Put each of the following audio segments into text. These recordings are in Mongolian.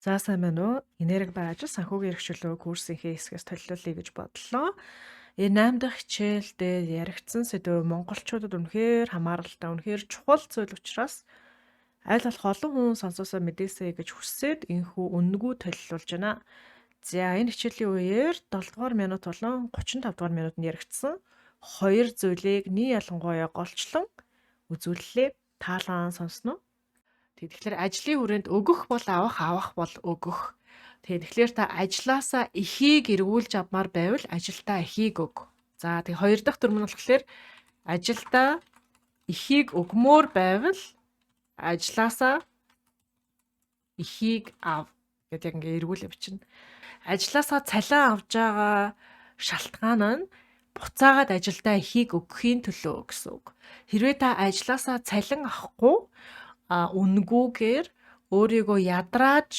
За сайн байна уу? Энерги ба ажил санхүүгийн эрхчлөө курсынхээ хэсгээс төлөвлөлье гэж бодлоо. Энэ 8 дахь хичээл дээр яригдсан сэдв монголчуудад үнэхээр хамааралтай, үнэхээр чухал зүйл учраас аль болох олон хүн сонсоосоо мэдээсэй гэж хүсээд энэхүү үнэгүй төлөвлөж байна. За энэ хичээлийн үеэр 7 дугаар минут болон 35 дугаар минутанд яригдсан хоёр зүйлийг нэг ялангуяа голчлон үзүүллээ. Таалан сонсноо. Тэгэхээр ажлын хүрээнд өгөх бол авах, авах бол өгөх. Тэгэхээр та ажилласаа эхийг эргүүлж авмаар байвал ажилдаа эхийг өг. За хоёр дахь дүрм нь болохоор ажилдаа эхийг өгмөр байвал ажилласаа эхийг ав гэдэг яг ингээ эргүүлээ бичнэ. Ажилласаа цалин авж байгаа шалтгаан нь буцаагаад ажилдаа эхийг өгөхийн төлөө гэсэн үг. Хэрвээ та ажилласаа цалин авахгүй үнгүүгээр өөрийгөө ядрааж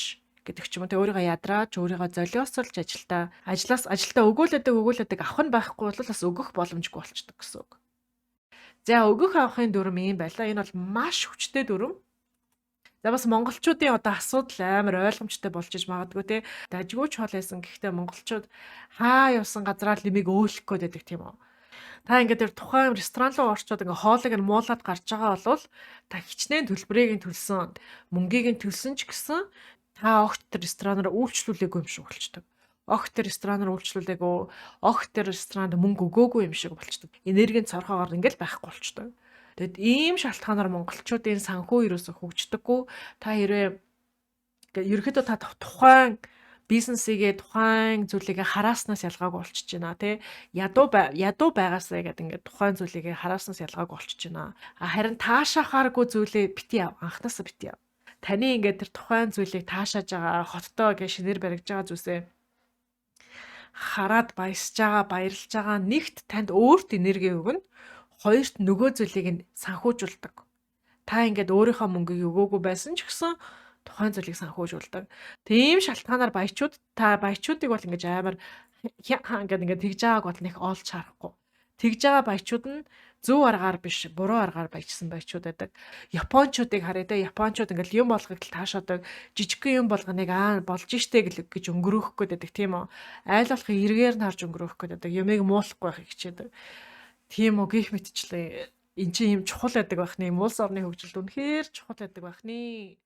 гэдэг ч юм уу те өөрийгөө ядрааж өөрийгөө золиосолж ажилдаа өгөөлөдөг авах нь байхгүй бол бас өгөх боломжгүй болчдөг гэсэн үг. За өгөх авахын дүрм юм байлаа. Энэ бол маш хүчтэй дүрм. За бас монголчуудын одоо асуудал амар ойлгомжтой болж иж магадгүй те. Дажгүй ч хол байсан. Гэхдээ монголчууд хаа явсан газраа л нэмийг өөлөх гээд байдаг тийм үү. Та ингээд тухайн ресторан руу орчоод ингээ хоолыг нь муулаад гарч байгаа бол та хичнээн төлбөрийг нь төлсөн, мөнгийг нь төлсөн ч гэсэн та огт ресторанаар үйлчлүүлээгүй юм шиг болчдөг. Огт ресторанаар үйлчлүүлээгүй, огт ресторанд мөнгө өгөөгүй юм шиг болчдөг. Энергийн цорхоогоор ингээл байхгүй болчдөг. Тэгэд ийм шалтгаанаар монголчуудын санхүү ерөөсө хөгждөггүй. Та хэрвээ ерөөхдөө та тухайн бизнесийгээ тухайн зүйлийгээ харааснаас ялгаагүй болчихж байна тий. Ядуу байгаасаа гэдэг ингээд тухайн зүйлийгээ харааснаас ялгаагүй болчихж байна. Харин таашаахааргүй зүйлээ бити яв. Анхнаасаа бити яв. Таны ингээд тэр тухайн зүйлийг таашааж байгаа хоттоо гэж шинээр баригдаж байгаа зүйлсээ хараад баясж байгаа, баярлж байгаа нэгт танд өөрт энерги өгнө. Хоёрт нөгөө зүйлийг нь санхүүжүүлдэг. Та ингээд өөрийнхөө мөнгийг өгөөгүй байсан ч гэсэн тухайн зүйлийг санхүүжүүлдэг. Тийм шалтгаанаар баячуудыг бол ингэж амар ингээд тэгж байгааг бол нэг олж харахгүй. Тэгж байгаа баячууд нь зөв аргаар биш, буруу аргаар баяжсан баячууд байдаг. Японочдыг харъя те. Японочд ингээд юм болгохыг таашаадаг. Жижигхэн юм болгоныг болж штэ гэж өнгөрөөх гээд байдаг тийм үү. Айл болохыг эргээр нь харж өнгөрөөх гээд байдаг. Юмыг муулахгүй байхыг хичээдэг. Тийм үү гих мэтчлээ. Эн чинь юм чухал байдаг байх нь. Улс орны хөгжилд үнэхээр чухал байдаг байх нь.